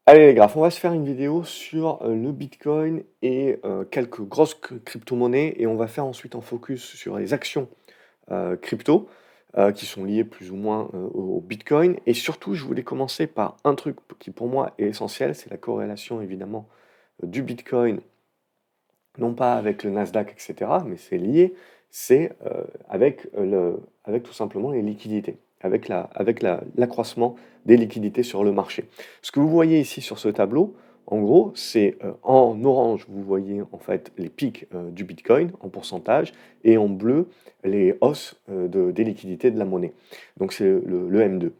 Allez les graphes, on va se faire une vidéo sur le Bitcoin et quelques grosses crypto-monnaies et on va faire ensuite un focus sur les actions crypto qui sont liées plus ou moins au Bitcoin. Et surtout, je voulais commencer par un truc qui pour moi est essentiel, c'est la corrélation évidemment du Bitcoin, non pas avec le Nasdaq, etc., mais c'est lié, c'est avec tout simplement les liquidités, l'accroissement des liquidités sur le marché. Ce que vous voyez ici sur ce tableau, en gros, c'est en orange, vous voyez en fait les pics du Bitcoin en pourcentage, et en bleu, les hausses des liquidités de la monnaie. Donc c'est le M2.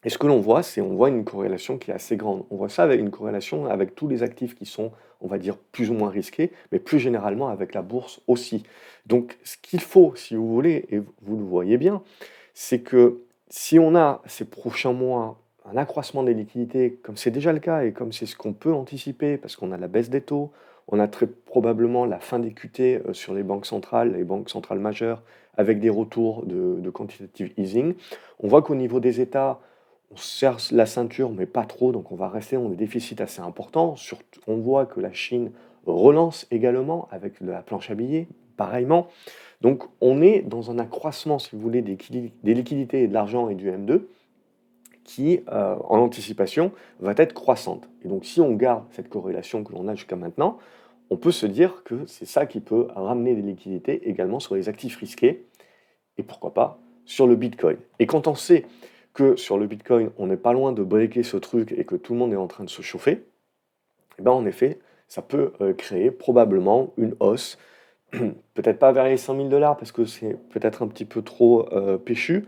Et ce que l'on voit, c'est on voit une corrélation qui est assez grande. On voit ça avec une corrélation avec tous les actifs qui sont, on va dire, plus ou moins risqués, mais plus généralement avec la bourse aussi. Donc ce qu'il faut, si vous voulez, et vous le voyez bien, c'est que si on a ces prochains mois un accroissement des liquidités, comme c'est déjà le cas et comme c'est ce qu'on peut anticiper, parce qu'on a la baisse des taux, on a très probablement la fin des QT sur les banques centrales majeures, avec des retours de quantitative easing, on voit qu'au niveau des États, on serre la ceinture, mais pas trop, donc on va rester dans des déficits assez importants. On voit que la Chine relance également avec de la planche à billets, pareillement. Donc on est dans un accroissement, si vous voulez, des liquidités et de l'argent et du M2 qui, en anticipation, va être croissante. Et donc si on garde cette corrélation que l'on a jusqu'à maintenant, on peut se dire que c'est ça qui peut ramener des liquidités également sur les actifs risqués et pourquoi pas sur le Bitcoin. Et quand on sait que sur le Bitcoin, on n'est pas loin de breaker ce truc et que tout le monde est en train de se chauffer, eh ben en effet, ça peut créer probablement une hausse, peut-être pas vers les 100 000 dollars parce que c'est peut-être un petit peu trop péchu,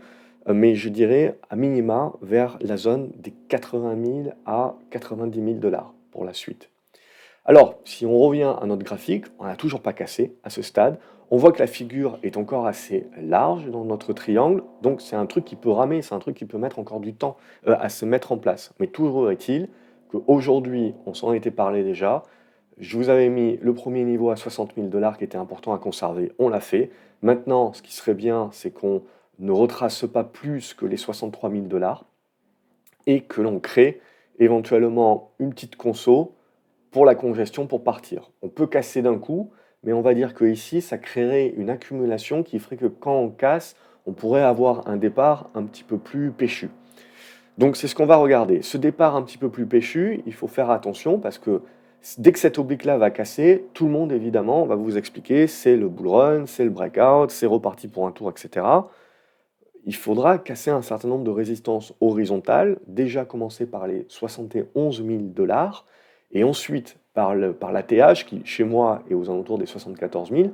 mais je dirais à minima vers la zone des 80 000 à 90 000 dollars pour la suite. Alors, si on revient à notre graphique, on n'a toujours pas cassé à ce stade. On voit que la figure est encore assez large dans notre triangle, donc c'est un truc qui peut ramer, c'est un truc qui peut mettre encore du temps à se mettre en place. Mais toujours est-il qu'aujourd'hui, on s'en était parlé déjà, je vous avais mis le premier niveau à 60 000 dollars qui était important à conserver, on l'a fait. Maintenant, ce qui serait bien, c'est qu'on ne retrace pas plus que les 63 000 dollars et que l'on crée éventuellement une petite conso pour la congestion pour partir. On peut casser d'un coup, mais on va dire que ici, ça créerait une accumulation qui ferait que quand on casse, on pourrait avoir un départ un petit peu plus péchu. Donc c'est ce qu'on va regarder. Ce départ un petit peu plus péchu, il faut faire attention parce que dès que cette oblique-là va casser, tout le monde évidemment va vous expliquer c'est le bull run, c'est le breakout, c'est reparti pour un tour, etc. Il faudra casser un certain nombre de résistances horizontales, déjà commencer par les 71 000 dollars, et ensuite par l'ATH, qui chez moi est aux alentours des 74 000,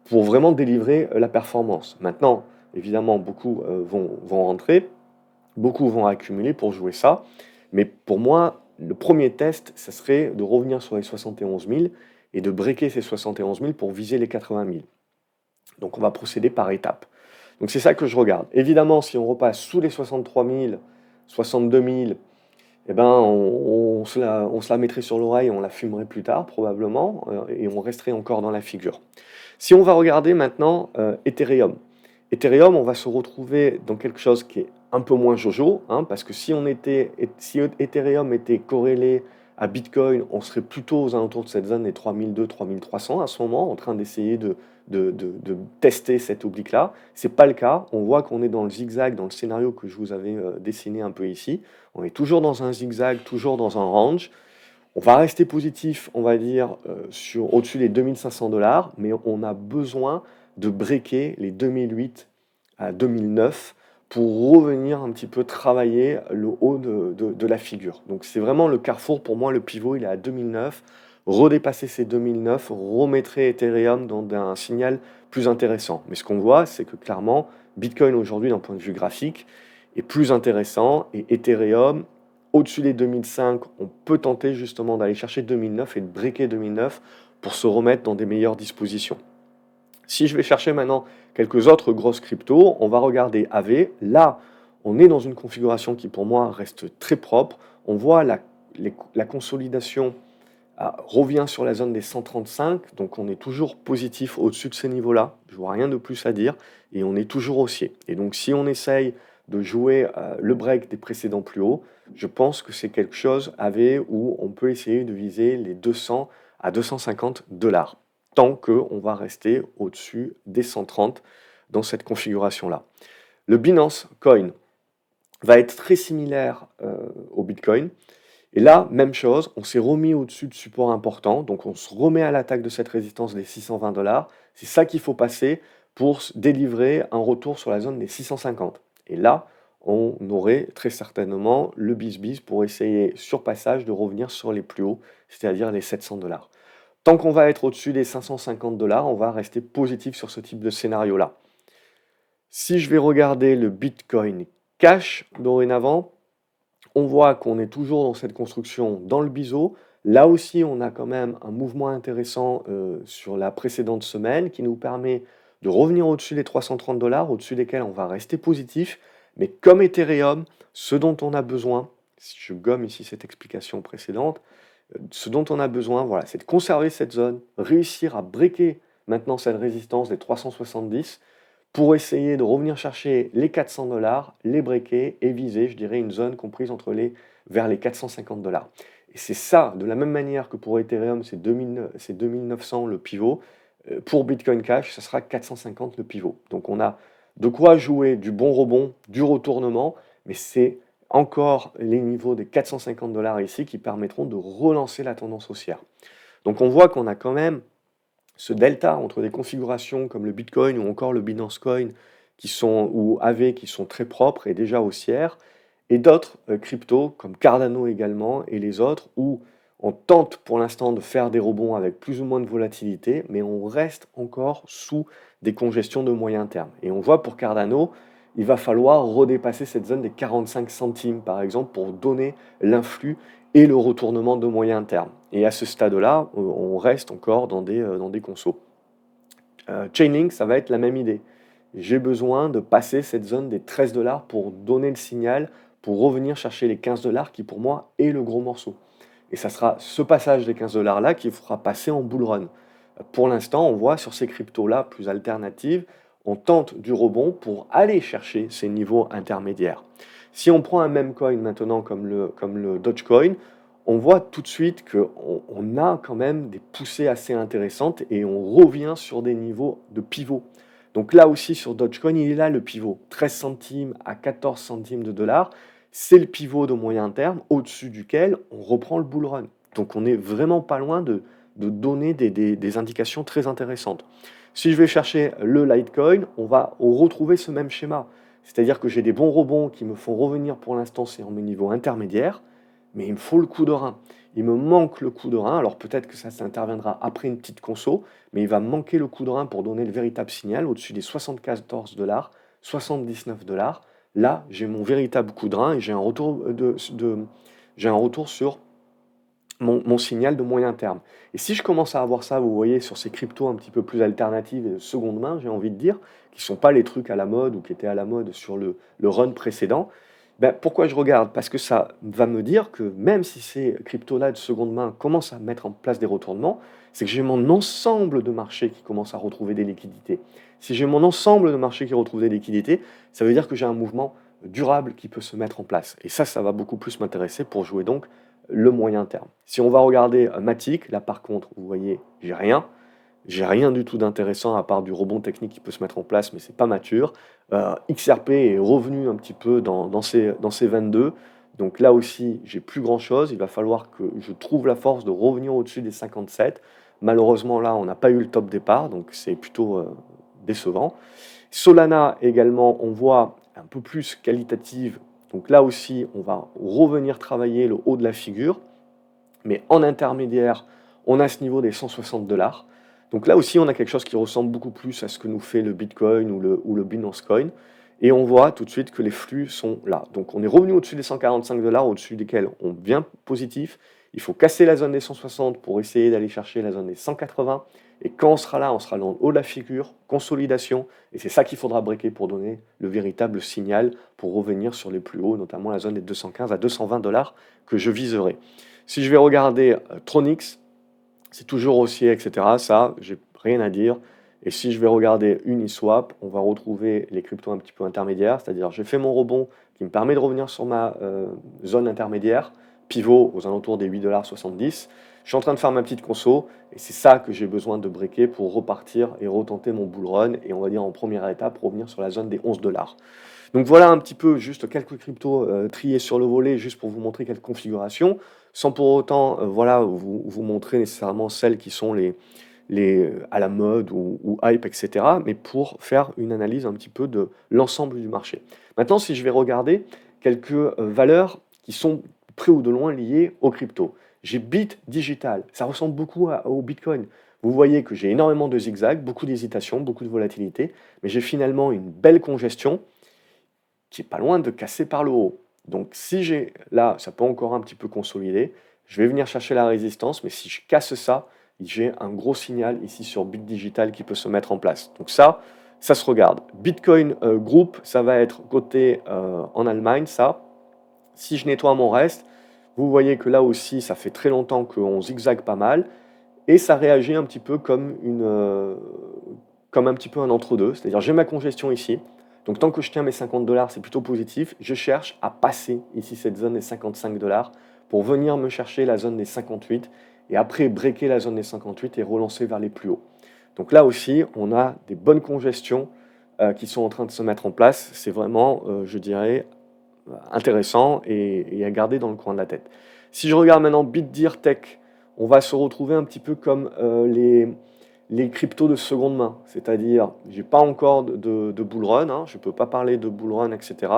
pour vraiment délivrer la performance. Maintenant, évidemment, beaucoup vont rentrer, beaucoup vont accumuler pour jouer ça, mais pour moi, le premier test, ça serait de revenir sur les 71 000 et de breaker ces 71 000 pour viser les 80 000. Donc on va procéder par étapes. Donc c'est ça que je regarde. Évidemment, si on repasse sous les 63 000, 62 000, eh ben, on se la mettrait sur l'oreille, on la fumerait plus tard probablement, et on resterait encore dans la figure. Si on va regarder maintenant Ethereum. Ethereum, on va se retrouver dans quelque chose qui est un peu moins jojo, hein, parce que si Ethereum était corrélé à Bitcoin, on serait plutôt aux alentours de cette zone des 3200-3300 à ce moment, en train d'essayer de tester cette oblique-là. C'est pas le cas. On voit qu'on est dans le zigzag, dans le scénario que je vous avais dessiné un peu ici. On est toujours dans un zigzag, toujours dans un range. On va rester positif, on va dire, sur au-dessus des 2500 dollars, mais on a besoin de breaker les 2008 à 2009 pour revenir un petit peu travailler le haut de la figure. Donc c'est vraiment le carrefour, pour moi, le pivot, il est à 2009. Redépasser ces 2009 remettrait Ethereum dans un signal plus intéressant. Mais ce qu'on voit, c'est que clairement, Bitcoin aujourd'hui, d'un point de vue graphique, est plus intéressant et Ethereum au-dessus des 2005, on peut tenter justement d'aller chercher 2009 et de breaker 2009 pour se remettre dans des meilleures dispositions. Si je vais chercher maintenant quelques autres grosses cryptos, on va regarder AV. Là, on est dans une configuration qui pour moi reste très propre. On voit la consolidation revient sur la zone des 135, donc on est toujours positif au-dessus de ces niveaux-là. Je vois rien de plus à dire et on est toujours haussier. Et donc si on essaye de jouer le break des précédents plus hauts, je pense que c'est quelque chose où on peut essayer de viser les 200 à 250 dollars, tant qu'on va rester au-dessus des 130 dans cette configuration-là. Le Binance Coin va être très similaire au Bitcoin. Et là, même chose, on s'est remis au-dessus de supports importants, donc on se remet à l'attaque de cette résistance des 620 dollars. C'est ça qu'il faut passer pour délivrer un retour sur la zone des 650. Et là, on aurait très certainement le bis-bis pour essayer, sur passage, de revenir sur les plus hauts, c'est-à-dire les 700 dollars. Tant qu'on va être au-dessus des 550 dollars, on va rester positif sur ce type de scénario-là. Si je vais regarder le Bitcoin Cash dorénavant, on voit qu'on est toujours dans cette construction dans le biseau. Là aussi, on a quand même un mouvement intéressant sur la précédente semaine qui nous permet de revenir au-dessus des 330 dollars, au-dessus desquels on va rester positif. Mais comme Ethereum, ce dont on a besoin, si je gomme ici cette explication précédente, ce dont on a besoin, voilà, c'est de conserver cette zone, réussir à breaker maintenant cette résistance des 370 pour essayer de revenir chercher les 400 dollars, les breaker et viser, je dirais, une zone comprise vers les 450 dollars. Et c'est ça, de la même manière que pour Ethereum, c'est 2900 le pivot, pour Bitcoin Cash, ça sera 450 le pivot. Donc on a de quoi jouer du bon rebond, du retournement, mais c'est encore les niveaux des 450 dollars ici qui permettront de relancer la tendance haussière. Donc on voit qu'on a quand même ce delta entre des configurations comme le Bitcoin ou encore le Binance Coin ou AV qui sont très propres et déjà haussières, et d'autres cryptos comme Cardano également et les autres où on tente pour l'instant de faire des rebonds avec plus ou moins de volatilité, mais on reste encore sous des congestions de moyen terme. Et on voit pour Cardano, il va falloir redépasser cette zone des 45 centimes par exemple pour donner l'influx et le retournement de moyen terme. Et à ce stade-là, on reste encore dans des consos. Chainlink, ça va être la même idée. J'ai besoin de passer cette zone des 13 dollars pour donner le signal, pour revenir chercher les 15 dollars qui pour moi est le gros morceau. Et ça sera ce passage des 15 dollars là qui fera passer en bull run. Pour l'instant, on voit sur ces cryptos-là plus alternatives, on tente du rebond pour aller chercher ces niveaux intermédiaires. Si on prend un même coin maintenant comme le Dogecoin, on voit tout de suite qu'on a quand même des poussées assez intéressantes et on revient sur des niveaux de pivot. Donc là aussi sur Dogecoin, il est là le pivot, 13 centimes à 14 centimes de dollars. C'est le pivot de moyen terme au-dessus duquel on reprend le bull run. Donc on n'est vraiment pas loin de donner des indications très intéressantes. Si je vais chercher le Litecoin, on va retrouver ce même schéma. C'est-à-dire que j'ai des bons rebonds qui me font revenir pour l'instant, c'est en mes niveaux intermédiaires, mais il me faut le coup de rein. Il me manque le coup de rein, alors peut-être que ça interviendra après une petite conso, mais il va me manquer le coup de rein pour donner le véritable signal au-dessus des 74 dollars, 79 dollars. Là, j'ai mon véritable coup de rein et j'ai un retour sur mon signal de moyen terme. Et si je commence à avoir ça, vous voyez, sur ces cryptos un petit peu plus alternatives et de seconde main, j'ai envie de dire, qui ne sont pas les trucs à la mode ou qui étaient à la mode sur le run précédent, ben, pourquoi je regarde? Parce que ça va me dire que même si ces cryptos-là de seconde main commencent à mettre en place des retournements, c'est que j'ai mon ensemble de marchés qui commence à retrouver des liquidités. Si j'ai mon ensemble de marchés qui retrouve des liquidités, ça veut dire que j'ai un mouvement durable qui peut se mettre en place. Et ça va beaucoup plus m'intéresser pour jouer donc le moyen terme. Si on va regarder Matic, là par contre, vous voyez, j'ai rien. J'ai rien du tout d'intéressant à part du rebond technique qui peut se mettre en place, mais c'est pas mature. XRP est revenu un petit peu dans ces 22. Donc là aussi, j'ai plus grand chose. Il va falloir que je trouve la force de revenir au-dessus des 57. Malheureusement, là, on n'a pas eu le top départ, donc c'est plutôt décevant. Solana également, on voit un peu plus qualitative. Donc là aussi, on va revenir travailler le haut de la figure. Mais en intermédiaire, on a ce niveau des 160 dollars. Donc là aussi, on a quelque chose qui ressemble beaucoup plus à ce que nous fait le Bitcoin ou le Binance Coin. Et on voit tout de suite que les flux sont là. Donc on est revenu au-dessus des 145 dollars, au-dessus desquels on vient positif. Il faut casser la zone des 160 pour essayer d'aller chercher la zone des 180. Et quand on sera là, on sera dans le haut de la figure, consolidation. Et c'est ça qu'il faudra breaker pour donner le véritable signal pour revenir sur les plus hauts, notamment la zone des 215 à 220 dollars que je viserai. Si je vais regarder Tronix, c'est toujours haussier, etc. Ça, j'ai rien à dire. Et si je vais regarder Uniswap, on va retrouver les cryptos un petit peu intermédiaires, c'est-à-dire j'ai fait mon rebond qui me permet de revenir sur ma zone intermédiaire, pivot aux alentours des 8,70 $. Je suis en train de faire ma petite conso et c'est ça que j'ai besoin de breaker pour repartir et retenter mon bull run et on va dire en première étape revenir sur la zone des 11 $. Donc voilà un petit peu juste quelques cryptos triés sur le volet juste pour vous montrer quelques configurations, sans pour autant voilà, vous montrer nécessairement celles qui sont à la mode ou hype, etc., mais pour faire une analyse un petit peu de l'ensemble du marché. Maintenant, si je vais regarder quelques valeurs qui sont près ou de loin liées aux cryptos. J'ai Bit Digital, ça ressemble beaucoup au Bitcoin. Vous voyez que j'ai énormément de zigzags, beaucoup d'hésitation, beaucoup de volatilité, mais j'ai finalement une belle congestion qui est pas loin de casser par le haut. Donc si j'ai là, ça peut encore un petit peu consolider, je vais venir chercher la résistance, mais si je casse ça, j'ai un gros signal ici sur Bit Digital qui peut se mettre en place. Donc ça se regarde. Bitcoin Group, ça va être côté en Allemagne, ça. Si je nettoie mon reste, vous voyez que là aussi, ça fait très longtemps qu'on zigzague pas mal, et ça réagit un petit peu comme un petit peu un entre-deux. C'est-à-dire j'ai ma congestion ici, donc tant que je tiens mes 50 $, c'est plutôt positif. Je cherche à passer ici cette zone des 55 $ pour venir me chercher la zone des 58 et après breaker la zone des 58 et relancer vers les plus hauts. Donc là aussi, on a des bonnes congestions qui sont en train de se mettre en place. C'est vraiment, je dirais, intéressant et à garder dans le coin de la tête. Si je regarde maintenant BitDeer Tech, on va se retrouver un petit peu comme les cryptos de seconde main, c'est-à-dire j'ai pas encore de bull run, hein, je ne peux pas parler de bull run, etc.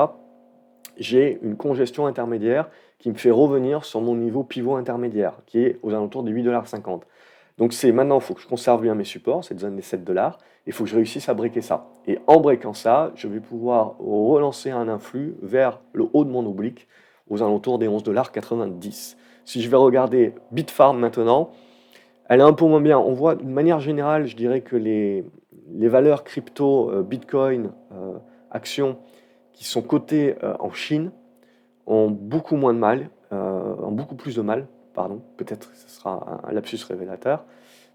J'ai une congestion intermédiaire qui me fait revenir sur mon niveau pivot intermédiaire, qui est aux alentours des 8,50 $. Donc c'est maintenant, il faut que je conserve bien mes supports, cette zone des 7 $, il faut que je réussisse à breaker ça. Et en breakant ça, je vais pouvoir relancer un influx vers le haut de mon oblique, aux alentours des 11,90 $. Si je vais regarder Bitfarm maintenant, elle est un peu moins bien. On voit d'une manière générale, je dirais que les valeurs crypto, Bitcoin, actions, qui sont cotées en Chine, ont beaucoup moins de mal, ont beaucoup plus de mal, pardon, peut-être que ce sera un lapsus révélateur.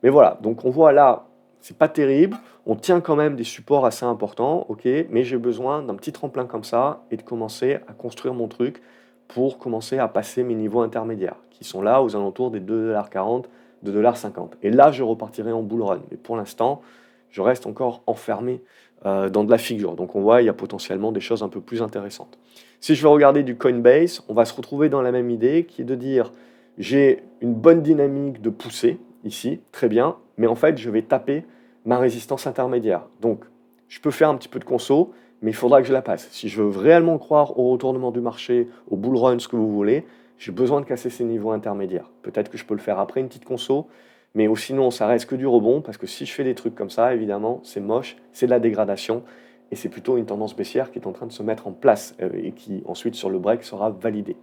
Mais voilà, donc on voit là, c'est pas terrible, on tient quand même des supports assez importants, ok, mais j'ai besoin d'un petit tremplin comme ça et de commencer à construire mon truc pour commencer à passer mes niveaux intermédiaires, qui sont là aux alentours des 2,40 $, 2,50 $. Et là, je repartirai en bull run. Mais pour l'instant, je reste encore enfermé dans de la figure. Donc on voit, il y a potentiellement des choses un peu plus intéressantes. Si je vais regarder du Coinbase, on va se retrouver dans la même idée qui est de dire j'ai une bonne dynamique de poussée ici, très bien, mais en fait je vais taper ma résistance intermédiaire. Donc je peux faire un petit peu de conso, mais il faudra que je la passe. Si je veux réellement croire au retournement du marché, au bull run, ce que vous voulez, j'ai besoin de casser ces niveaux intermédiaires. Peut-être que je peux le faire après une petite conso, mais sinon ça reste que du rebond, parce que si je fais des trucs comme ça, évidemment, c'est moche, c'est de la dégradation, et c'est plutôt une tendance baissière qui est en train de se mettre en place et qui ensuite sur le break sera validée.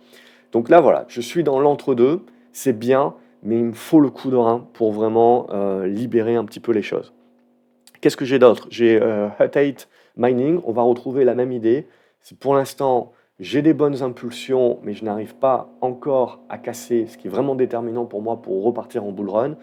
Donc là voilà, je suis dans l'entre-deux, c'est bien, mais il me faut le coup de rein pour vraiment libérer un petit peu les choses. Qu'est-ce que j'ai d'autre? J'ai Hut 8 Mining, on va retrouver la même idée. C'est pour l'instant, j'ai des bonnes impulsions, mais je n'arrive pas encore à casser, ce qui est vraiment déterminant pour moi pour repartir en bull run.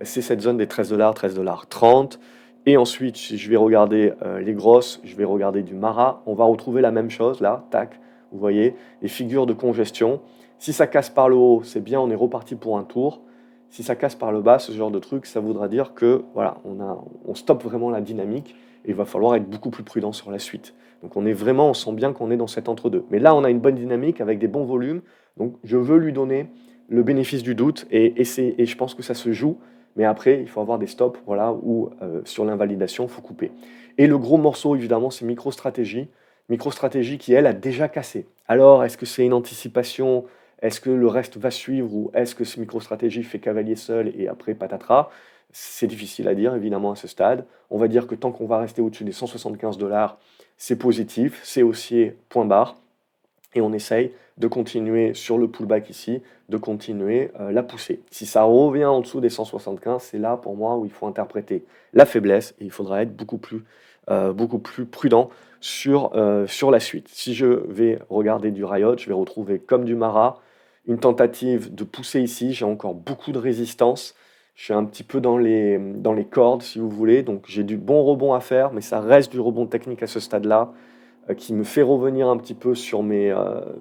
C'est cette zone des 13 $, 13,30 $. Et ensuite, si je vais regarder les grosses, je vais regarder du Mara. On va retrouver la même chose là, tac, vous voyez, les figures de congestion. Si ça casse par le haut, c'est bien, on est reparti pour un tour. Si ça casse par le bas, ce genre de truc, ça voudra dire que voilà, on stoppe vraiment la dynamique et il va falloir être beaucoup plus prudent sur la suite. Donc on sent bien qu'on est dans cet entre-deux. Mais là, on a une bonne dynamique avec des bons volumes. Donc je veux lui donner le bénéfice du doute et je pense que ça se joue. Mais après, il faut avoir des stops, voilà, où sur l'invalidation, il faut couper. Et le gros morceau, évidemment, c'est MicroStrategy. MicroStrategy qui, elle, a déjà cassé. Alors, est-ce que c'est une anticipation? Est-ce que le reste va suivre ou est-ce que ce MicroStrategy fait cavalier seul et après patatras? C'est difficile à dire évidemment à ce stade. On va dire que tant qu'on va rester au-dessus des 175 $, c'est positif, c'est haussier, point barre. Et on essaye de continuer sur le pullback ici, de continuer la poussée. Si ça revient en dessous des 175, c'est là pour moi où il faut interpréter la faiblesse et il faudra être beaucoup plus prudent sur la suite. Si je vais regarder du Riot, je vais retrouver comme du Mara une tentative de pousser ici. J'ai encore beaucoup de résistance Je suis un petit peu dans les cordes, si vous voulez, donc j'ai du bon rebond à faire, mais ça reste du rebond technique à ce stade-là, qui me fait revenir un petit peu sur mes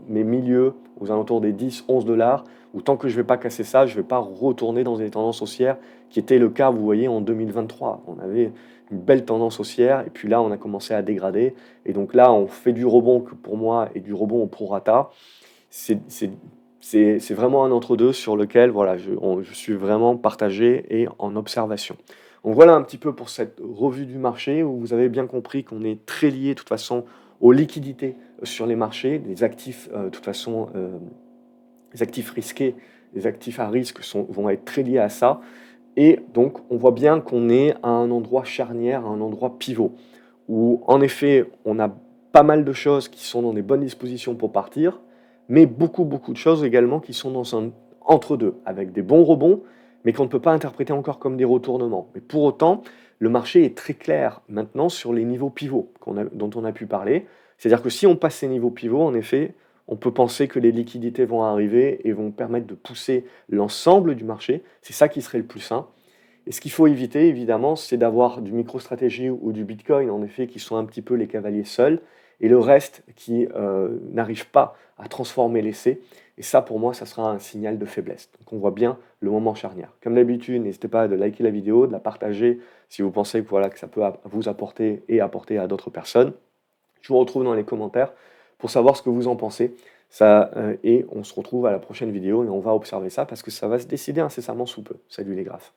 milieux aux alentours des 10-11 $, où tant que je ne vais pas casser ça, je ne vais pas retourner dans des tendances haussières, qui était le cas, vous voyez, en 2023. On avait une belle tendance haussière, et puis là, on a commencé à dégrader, et donc là, on fait du rebond que pour moi, et du rebond au prorata. C'est c'est c'est vraiment un entre-deux sur lequel, voilà, je suis vraiment partagé et en observation. Donc voilà un petit peu pour cette revue du marché où vous avez bien compris qu'on est très lié de toute façon aux liquidités sur les marchés. Les actifs, de toute façon, les actifs risqués, les actifs à risque vont être très liés à ça. Et donc on voit bien qu'on est à un endroit charnière, à un endroit pivot, où en effet on a pas mal de choses qui sont dans des bonnes dispositions pour partir, mais beaucoup, beaucoup de choses également qui sont dans un entre-deux, avec des bons rebonds, mais qu'on ne peut pas interpréter encore comme des retournements. Mais pour autant, le marché est très clair maintenant sur les niveaux pivots dont on a pu parler. C'est-à-dire que si on passe ces niveaux pivots, en effet, on peut penser que les liquidités vont arriver et vont permettre de pousser l'ensemble du marché. C'est ça qui serait le plus sain. Et ce qu'il faut éviter, évidemment, c'est d'avoir du MicroStrategy ou du Bitcoin, en effet, qui sont un petit peu les cavaliers seuls, et le reste qui n'arrive pas à transformer l'essai. Et ça, pour moi, ça sera un signal de faiblesse. Donc on voit bien le moment charnière. Comme d'habitude, n'hésitez pas à liker la vidéo, de la partager si vous pensez que, voilà, que ça peut vous apporter et apporter à d'autres personnes. Je vous retrouve dans les commentaires pour savoir ce que vous en pensez. Et on se retrouve à la prochaine vidéo et on va observer ça parce que ça va se décider incessamment sous peu. Salut les graphes.